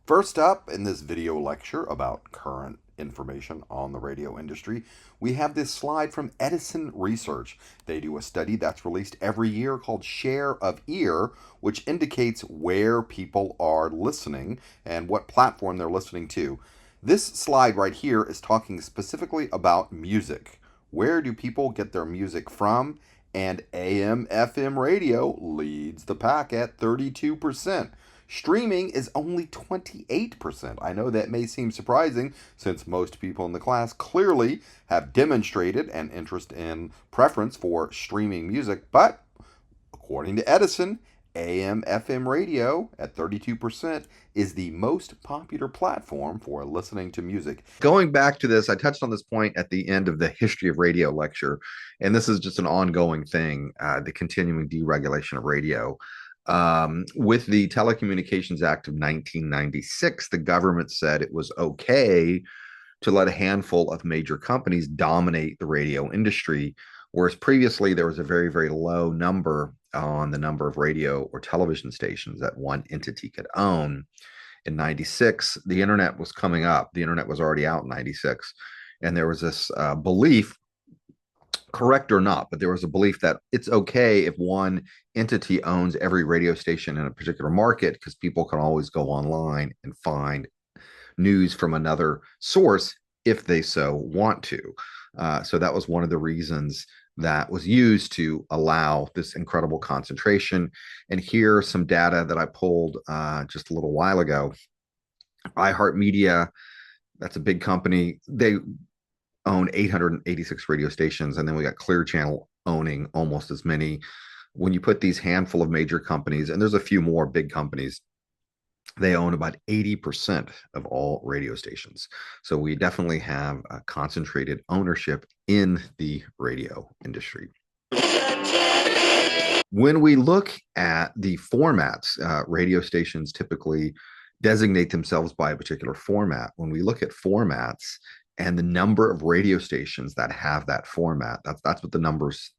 First up in this video lecture about current information on the radio industry, we have this slide from Edison Research. They do a study that's released every year called Share of Ear, which indicates where people are listening and what platform they're listening to. This slide right here is talking specifically about music. Where do people get their music from? And AM FM radio leads the pack at 32%. Streaming is only 28%. I know that may seem surprising since most people in the class clearly have demonstrated an interest in preference for streaming music, but according to Edison, AM FM radio at 32% is the most popular platform for listening to music. Going back to this, I touched on this point at the end of the history of radio lecture, and this is just an ongoing thing, the continuing deregulation of radio. With the Telecommunications Act of 1996, the government said it was okay to let a handful of major companies dominate the radio industry, whereas previously there was a very, very low number on the number of radio or television stations that one entity could own. In 96, the internet was coming up. The internet was already out in 96. And there was this belief, correct or not, but there was a belief that it's okay if one entity owns every radio station in a particular market because people can always go online and find news from another source if they so want to. So that was one of the reasons that was used to allow this incredible concentration. And here's some data that I pulled just a little while ago. iHeartMedia, that's a big company. They own 886 radio stations, and then we got Clear Channel owning almost as many. When you put these handful of major companies, and there's a few more big companies, they own about 80% of all radio stations. So we definitely have a concentrated ownership in the radio industry. When we look at the formats, radio stations typically designate themselves by a particular format. When we look at formats and the number of radio stations that have that format, that's what the numbers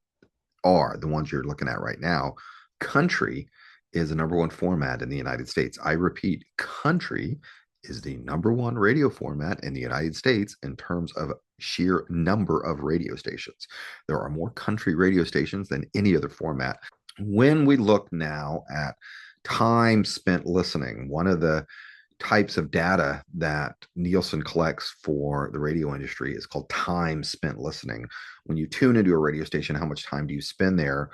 are, the ones you're looking at right now. Country is the number one format in the United States. I repeat, country is the number one radio format in the United States in terms of sheer number of radio stations. There are more country radio stations than any other format. When we look now at time spent listening, one of the types of data that Nielsen collects for the radio industry is called time spent listening. When you tune into a radio station, how much time do you spend there?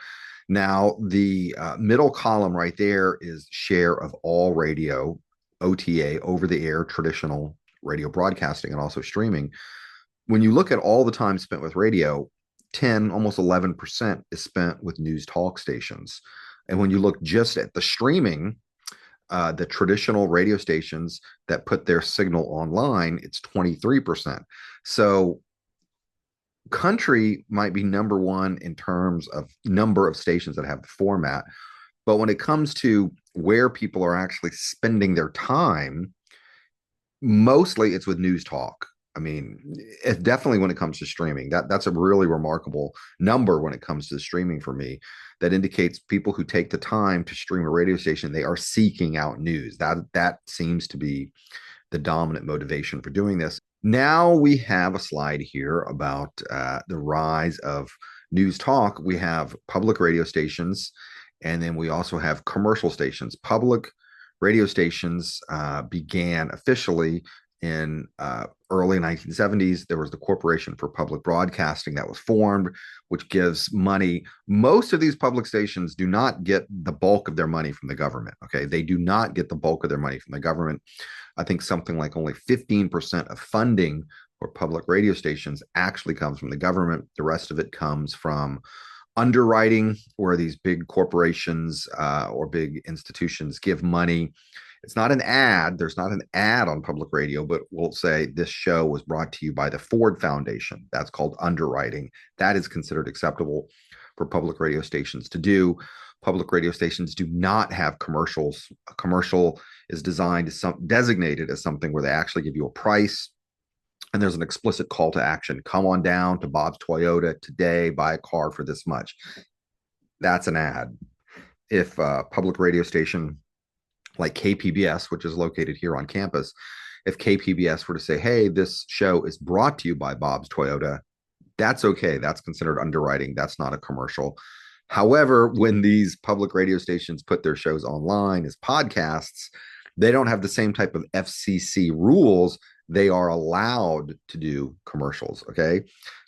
Now, the middle column right there is share of all radio, OTA, over-the-air, traditional radio broadcasting, and also streaming. When you look at all the time spent with radio, 10, almost 11% is spent with news talk stations. And when you look just at the streaming, the traditional radio stations that put their signal online, it's 23%. So country might be number one in terms of number of stations that have the format, but when it comes to where people are actually spending their time, mostly it's with news talk. I mean, it's definitely when it comes to streaming, that's a really remarkable number when it comes to streaming for me. That indicates people who take the time to stream a radio station, they are seeking out news. That seems to be the dominant motivation for doing this. Now we have a slide here about the rise of news talk. We have public radio stations, and then we also have commercial stations. Public radio stations began officially in early 1970s. There was the Corporation for Public Broadcasting that was formed, which gives money. Most of these public stations do not get the bulk of their money from the government. Okay, they do not get the bulk of their money from the government. I think something like only 15% of funding for public radio stations actually comes from the government. The rest of it comes from underwriting, where these big corporations or big institutions give money. It's not an ad. There's not an ad on public radio, but we'll say this show was brought to you by the Ford Foundation. That's called underwriting. That is considered acceptable for public radio stations to do. Public radio stations do not have commercials. A commercial is designed as designated as something where they actually give you a price, and there's an explicit call to action. Come on down to Bob's Toyota today, buy a car for this much. That's an ad. If a public radio station like KPBS, which is located here on campus, if KPBS were to say, hey, this show is brought to you by Bob's Toyota, that's okay. That's considered underwriting. That's not a commercial. However, when these public radio stations put their shows online as podcasts, they don't have the same type of FCC rules. They are allowed to do commercials. Okay.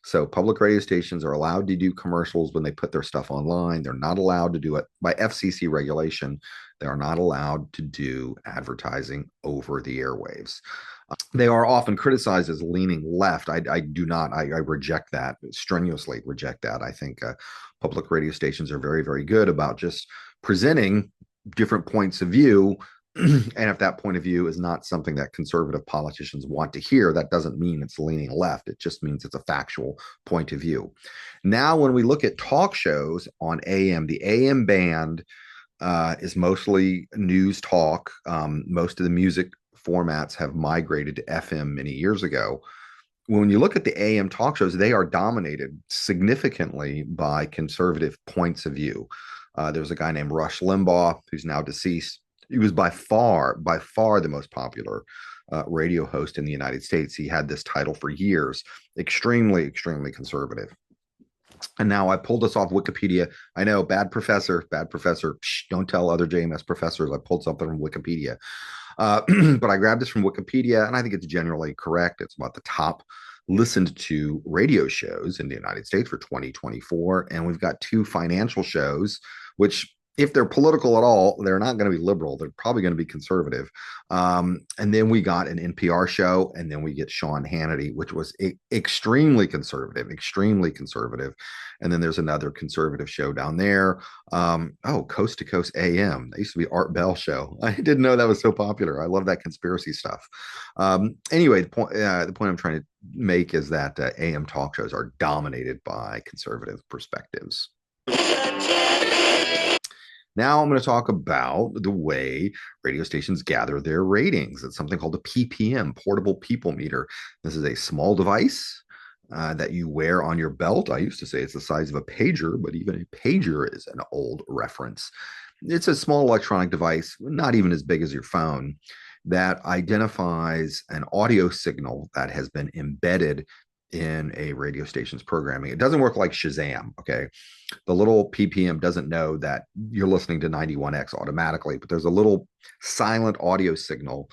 So public radio stations are allowed to do commercials when they put their stuff online. They're not allowed to do it by FCC regulation. They are not allowed to do advertising over the airwaves. They are often criticized as leaning left. I do not. I reject that, strenuously reject that. I think public radio stations are very, very good about just presenting different points of view. And if that point of view is not something that conservative politicians want to hear, that doesn't mean it's leaning left. It just means it's a factual point of view. Now, when we look at talk shows on AM, the AM band is mostly news talk. Most of the music formats have migrated to FM many years ago. When you look at the AM talk shows, they are dominated significantly by conservative points of view. There's a guy named Rush Limbaugh, who's now deceased. He was by far the most popular radio host in the United States. He had this title for years. Extremely, extremely conservative. And now I pulled this off Wikipedia. I know, bad professor. Psh, don't tell other JMS professors I pulled something from Wikipedia. But I grabbed this from Wikipedia, and I think it's generally correct. It's about the top listened to radio shows in the United States for 2024. And we've got two financial shows, which, if they're political at all, they're not going to be liberal. They're probably going to be conservative. And then we got an NPR show, and then we get Sean Hannity, which was extremely conservative. And then there's another conservative show down there. Coast to Coast AM. That used to be Art Bell show. I didn't know that was so popular. I love that conspiracy stuff. Anyway, the point I'm trying to make is that AM talk shows are dominated by conservative perspectives. Now I'm going to talk about the way radio stations gather their ratings. It's something called a PPM, Portable People Meter. This is a small device that you wear on your belt. I used to say it's the size of a pager, but even a pager is an old reference. It's a small electronic device, not even as big as your phone, that identifies an audio signal that has been embedded in a radio station's programming. It doesn't work like Shazam, okay? The little PPM doesn't know that you're listening to 91X automatically, but there's a little silent audio signal,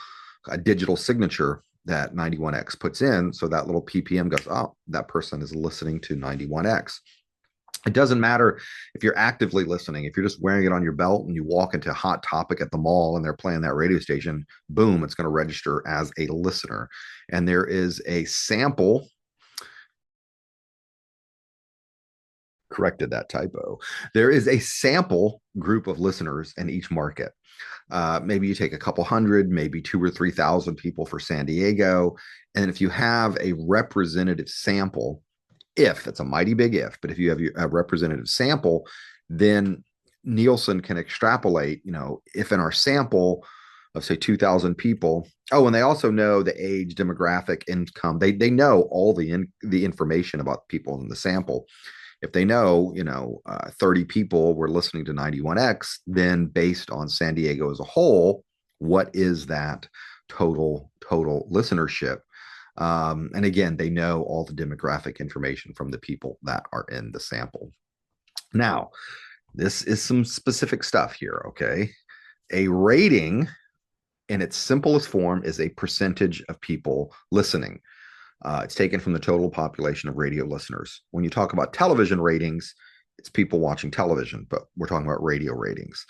a digital signature that 91X puts in. So that little PPM goes, oh, that person is listening to 91X. It doesn't matter if you're actively listening. If you're just wearing it on your belt and you walk into Hot Topic at the mall and they're playing that radio station, boom, it's going to register as a listener. And there is a sample. Corrected that typo. There is a sample group of listeners in each market. Maybe you take a couple hundred, maybe 2,000 or 3,000 people for San Diego. And if you have a representative sample, if it's a mighty big if, but if you have a representative sample, then Nielsen can extrapolate, if in our sample of say 2,000 people. Oh, and they also know the age, demographic, income. They know all the information about people in the sample. If they know, 30 people were listening to 91X, then based on San Diego as a whole, what is that total listenership? And again, they know all the demographic information from the people that are in the sample. Now, this is some specific stuff here, okay? A rating in its simplest form is a percentage of people listening. It's taken from the total population of radio listeners. When you talk about television ratings, it's people watching television, but we're talking about radio ratings.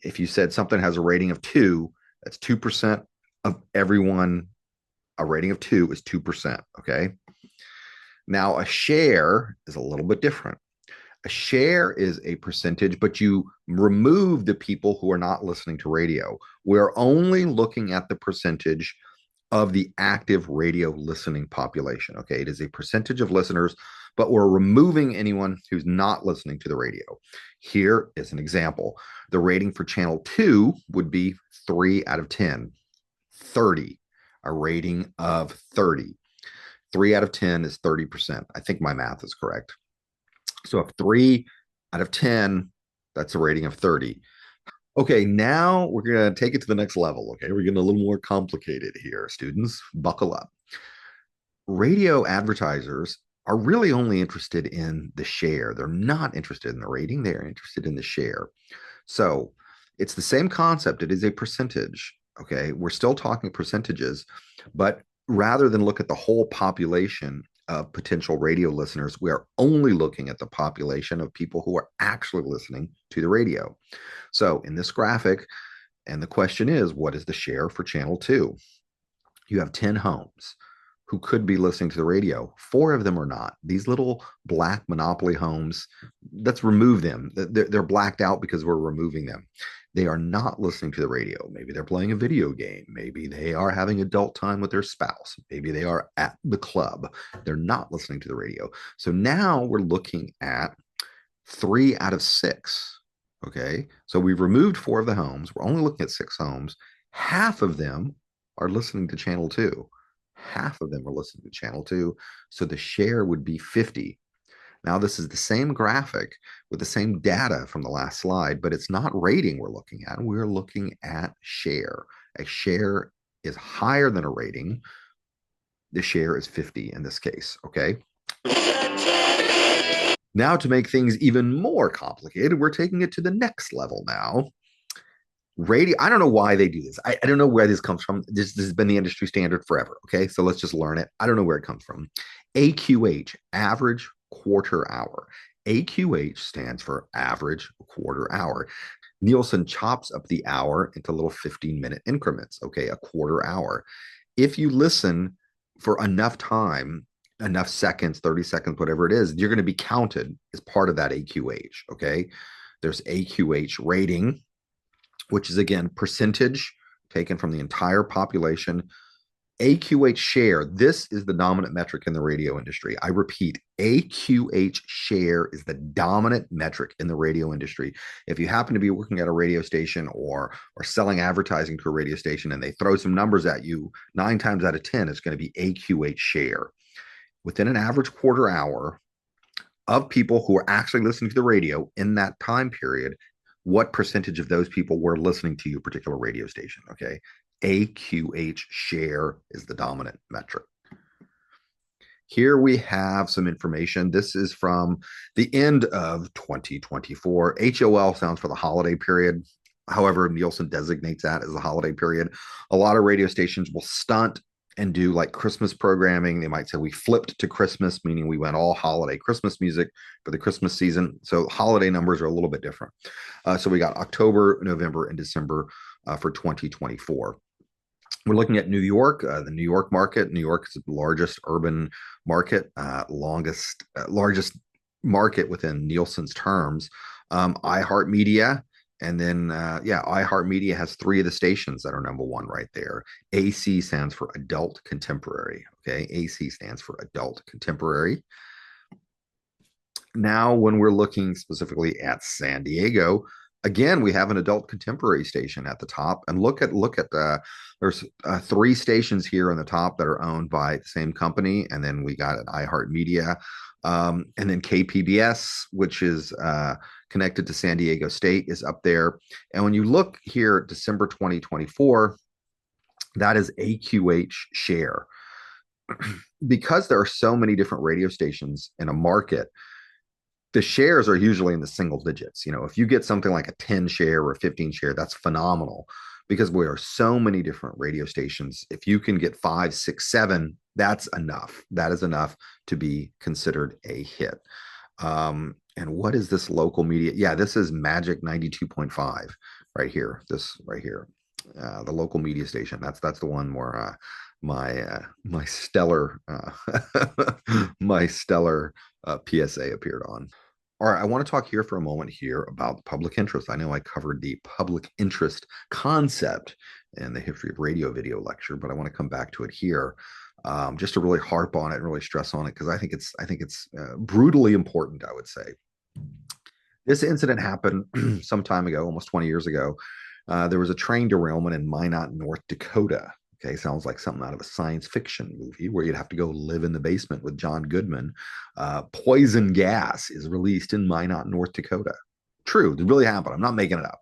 If you said something has a rating of 2, that's 2% of everyone. A rating of 2 is 2%, okay? Now, a share is a little bit different. A share is a percentage, but you remove the people who are not listening to radio. We're only looking at the percentage of the active radio listening population. Okay, it is a percentage of listeners, but we're removing anyone who's not listening to the radio. Here is an example. The rating for channel 2 would be 3 out of 10. 30, a rating of 30. 3 out of 10 is 30%. I think my math is correct. So if 3 out of 10, that's a rating of 30. Okay, now we're going to take it to the next level. Okay, we're getting a little more complicated here. Students, buckle up. Radio advertisers are really only interested in the share. They're not interested in the rating, they are interested in the share. So it's the same concept. It is a percentage. Okay. We're still talking percentages, but rather than look at the whole population of potential radio listeners, we are only looking at the population of people who are actually listening to the radio. So in this graphic, and the question is, what is the share for channel 2? You have 10 homes who could be listening to the radio. 4 of them are not. These little black monopoly homes, let's remove them. They're blacked out because we're removing them. They are not listening to the radio. Maybe they're playing a video game. Maybe they are having adult time with their spouse. Maybe they are at the club. They're not listening to the radio. So now we're looking at 3 out of 6. Okay. So we've removed 4 of the homes. We're only looking at 6 homes. Half of them are listening to channel 2. Half of them are listening to channel 2. So the share would be 50. Now, this is the same graphic with the same data from the last slide, but it's not rating we're looking at. We're looking at share. A share is higher than a rating. The share is 50 in this case. Okay. Now, to make things even more complicated, we're taking it to the next level now. Radio, I don't know why they do this. I don't know where this comes from. This has been the industry standard forever. Okay, so let's just learn it. I don't know where it comes from. AQH, average quarter hour. AQH stands for average quarter hour. Nielsen chops up the hour into little 15-minute increments. Okay, a quarter hour. If you listen for enough time, enough seconds, 30 seconds, whatever it is, you're going to be counted as part of that AQH. Okay, there's AQH rating, which is again percentage taken from the entire population. AQH share, this is the dominant metric in the radio industry. I repeat, AQH share is the dominant metric in the radio industry. If you happen to be working at a radio station or selling advertising to a radio station and they throw some numbers at you, 9 times out of 10, it's going to be AQH share. Within an average quarter hour of people who are actually listening to the radio in that time period, what percentage of those people were listening to your particular radio station? Okay. AQH share is the dominant metric. Here we have some information. This is from the end of 2024. HOL sounds for the holiday period. However, Nielsen designates that as the holiday period. A lot of radio stations will stunt and do like Christmas programming. They might say we flipped to Christmas, meaning we went all holiday Christmas music for the Christmas season. So holiday numbers are a little bit different. So we got October, November, and December for 2024. We're looking at New York, the New York market. New York is the largest urban market, largest market within Nielsen's terms. iHeartMedia. And then, iHeartMedia has 3 of the stations that are number 1 right there. AC stands for adult contemporary. Okay. AC stands for adult contemporary. Now, when we're looking specifically at San Diego, again, we have an adult contemporary station at the top. And look at there's 3 stations here on the top that are owned by the same company. And then we got an iHeartMedia. And then KPBS, which is connected to San Diego State, is up there. And when you look here, December 2024, that is AQH share. Because there are so many different radio stations in a market, the shares are usually in the single digits. You know, if you get something like a 10 share or a 15 share, that's phenomenal because there are so many different radio stations. If you can get 5, 6, 7, that's enough. That is enough to be considered a hit. And what is this local media? Yeah, this is Magic 92.5 right here. This right here, the local media station. That's the one where my stellar PSA appeared on. All right, I want to talk here for a moment here about public interest. I know I covered the public interest concept in the history of radio video lecture, but I want to come back to it here, just to really harp on it and really stress on it because I think it's brutally important. I would say this incident happened some time ago, almost 20 years ago. There was a train derailment in Minot, North Dakota. Okay, sounds like something out of a science fiction movie where you'd have to go live in the basement with John Goodman. Poison gas is released in Minot, North Dakota. True, it really happened. I'm not making it up.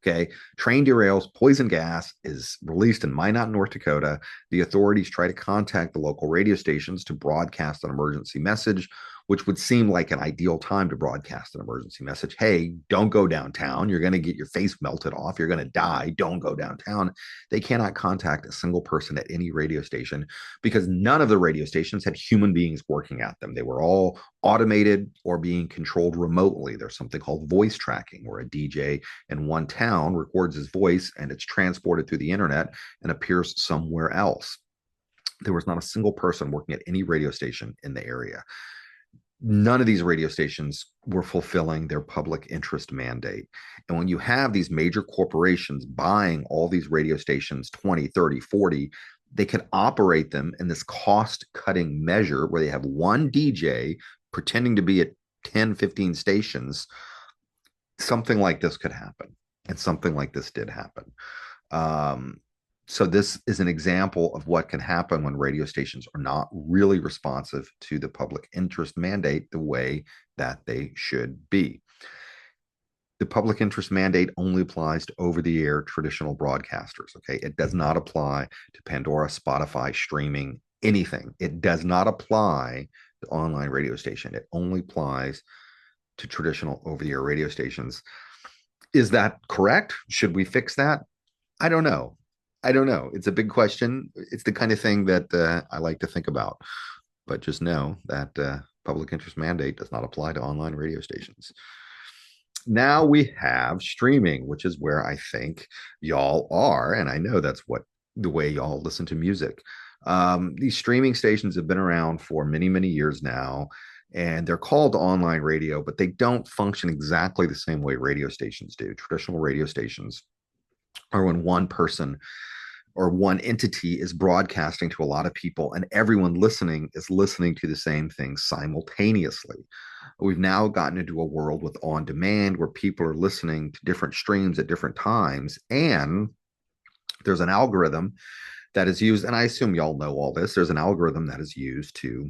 Okay. Train derails, poison gas is released in Minot, North Dakota. The authorities try to contact the local radio stations to broadcast an emergency message, which would seem like an ideal time to broadcast an emergency message. Hey, don't go downtown. You're going to get your face melted off. You're going to die. Don't go downtown. They cannot contact a single person at any radio station because none of the radio stations had human beings working at them. They were all automated or being controlled remotely. There's something called voice tracking, where a DJ in one town records his voice and it's transported through the internet and appears somewhere else. There was not a single person working at any radio station in the area. None of these radio stations were fulfilling their public interest mandate. And when you have these major corporations buying all these radio stations 20, 30, 40, they can operate them in this cost cutting measure where they have one DJ pretending to be at 10, 15 stations. Something like this could happen. And something like this did happen. So this is an example of what can happen when radio stations are not really responsive to the public interest mandate the way that they should be. The public interest mandate only applies to over-the-air traditional broadcasters, okay? It does not apply to Pandora, Spotify, streaming, anything. It does not apply to online radio station. It only applies to traditional over-the-air radio stations. Is that correct? Should we fix that? I don't know. It's a big question. It's the kind of thing that I like to think about. But just know that public interest mandate does not apply to online radio stations. Now we have streaming, which is where I think y'all are. And I know that's the way y'all listen to music. These streaming stations have been around for many, many years now. And they're called online radio, but they don't function exactly the same way radio stations do. Traditional radio stations are when one person or one entity is broadcasting to a lot of people and everyone listening is listening to the same thing simultaneously. We've now gotten into a world with on demand where people are listening to different streams at different times. And there's an algorithm that is used, and I assume y'all know all this. There's an algorithm that is used to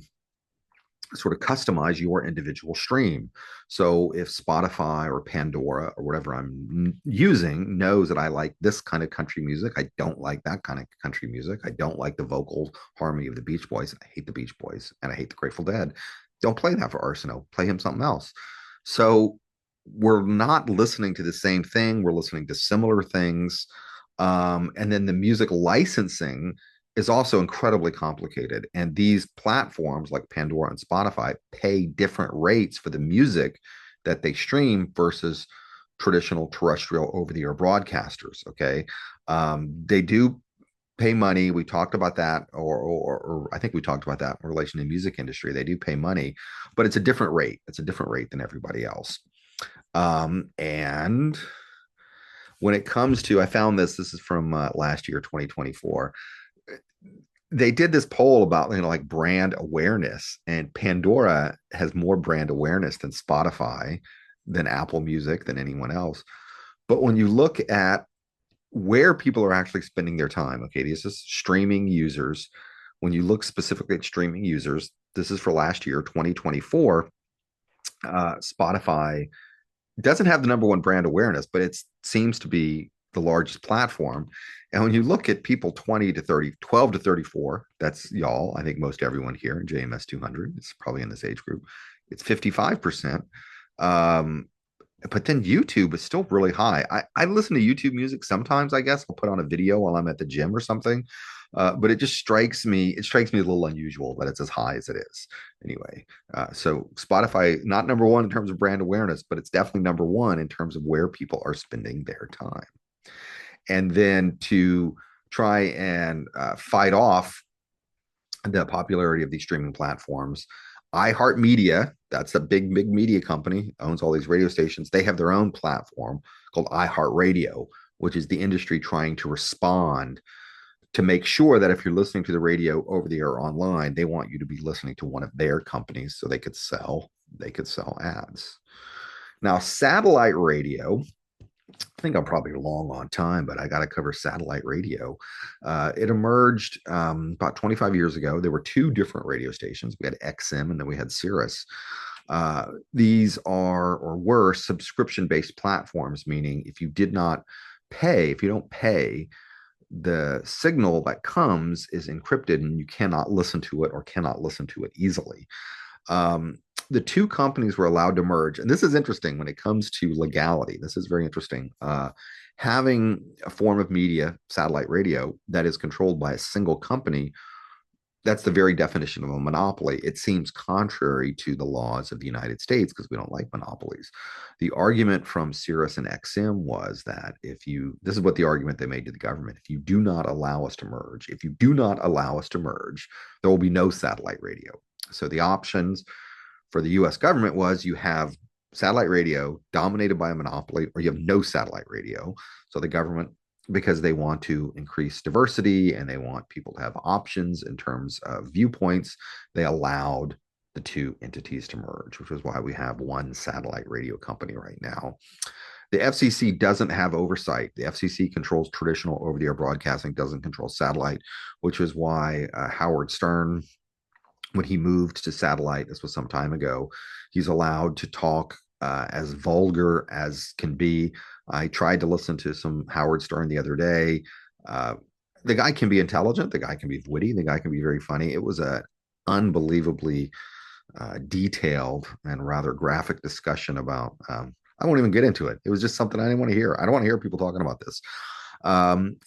sort of customize your individual stream. So if Spotify or Pandora or whatever I'm using knows that I like this kind of country music, I don't like that kind of country music, I don't like the vocal harmony of the Beach Boys, I hate the Beach Boys, and I hate the Grateful Dead, don't play that for Arsenault, play him something else. So we're not listening to the same thing, we're listening to similar things. And then the music licensing is also incredibly complicated. And these platforms like Pandora and Spotify pay different rates for the music that they stream versus traditional terrestrial over-the-air broadcasters. Okay. They do pay money. We talked about that, or I think we talked about that in relation to the music industry. They do pay money, but it's a different rate. It's a different rate than everybody else. And when it comes to, I found this is from last year, 2024. They did this poll about, like brand awareness, and Pandora has more brand awareness than Spotify, than Apple Music, than anyone else. But when you look at where people are actually spending their time, okay, this is streaming users. When you look specifically at streaming users, this is for last year, 2024. Spotify doesn't have the number one brand awareness, but it seems to be the largest platform. And when you look at people 20 to 30, 12 to 34, that's y'all, I think most everyone here in JMS 200, it's probably in this age group, it's 55%. But then YouTube is still really high. I listen to YouTube music sometimes, I guess. I'll put on a video while I'm at the gym or something. But it just strikes me a little unusual that it's as high as it is. Anyway, so Spotify, not number one in terms of brand awareness, but it's definitely number one in terms of where people are spending their time. And then to try and fight off the popularity of these streaming platforms, iHeartMedia, that's a big media company, owns all these radio stations. They have their own platform called iHeartRadio, which is the industry trying to respond to make sure that if you're listening to the radio over the air or online, they want you to be listening to one of their companies so they could sell ads. Now, satellite radio, I think I'm probably long on time, but I got to cover satellite radio. It emerged about 25 years ago. There were two different radio stations. We had XM and then we had Sirius. These are or were subscription-based platforms, meaning if you did not pay, if you don't pay, the signal that comes is encrypted and you cannot listen to it or cannot listen to it easily. Um, the two companies were allowed to merge, and this is interesting when it comes to legality. This is very interesting. Having a form of media, satellite radio, that is controlled by a single company, that's the very definition of a monopoly. It seems contrary to the laws of the United States because we don't like monopolies. The argument from Sirius and XM was that this is what the argument they made to the government: if you do not allow us to merge, if you do not allow us to merge, there will be no satellite radio. So the options for the US government was you have satellite radio dominated by a monopoly, or you have no satellite radio. So the government, because they want to increase diversity and they want people to have options in terms of viewpoints, they allowed the two entities to merge, which is why we have one satellite radio company right now. The FCC doesn't have oversight. The FCC controls traditional over-the-air broadcasting, doesn't control satellite, which is why Howard Stern, when he moved to satellite, this was some time ago, he's allowed to talk as vulgar as can be. I tried to listen to some Howard Stern the other day. The guy can be intelligent. The guy can be witty. The guy can be very funny. It was a unbelievably detailed and rather graphic discussion about, I won't even get into it. It was just something I didn't want to hear. I don't want to hear people talking about this.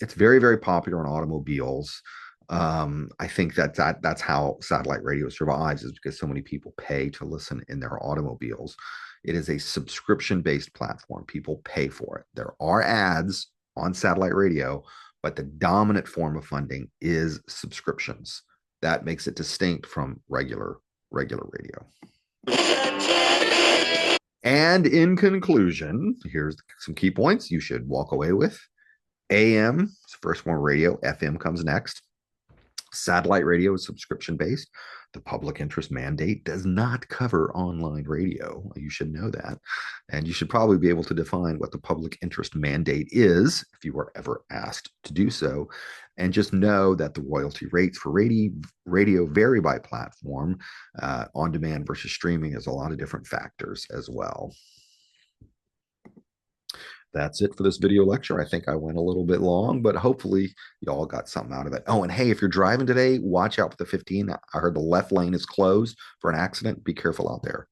It's very, very popular in automobiles. I think that's how satellite radio survives, is because so many people pay to listen in their automobiles. It is a subscription-based platform. People pay for it. There are ads on satellite radio, but the dominant form of funding is subscriptions. That makes it distinct from regular radio. And in conclusion, here's some key points you should walk away with. AM is the first form of radio. FM comes next. Satellite radio is subscription-based. The public interest mandate does not cover online radio. You should know that. And you should probably be able to define what the public interest mandate is if you were ever asked to do so. And just know that the royalty rates for radio vary by platform. On demand versus streaming, there's a lot of different factors as well. That's it for this video lecture. I think I went a little bit long, but hopefully you all got something out of it. Oh, and hey, if you're driving today, watch out for the 15. I heard the left lane is closed for an accident. Be careful out there.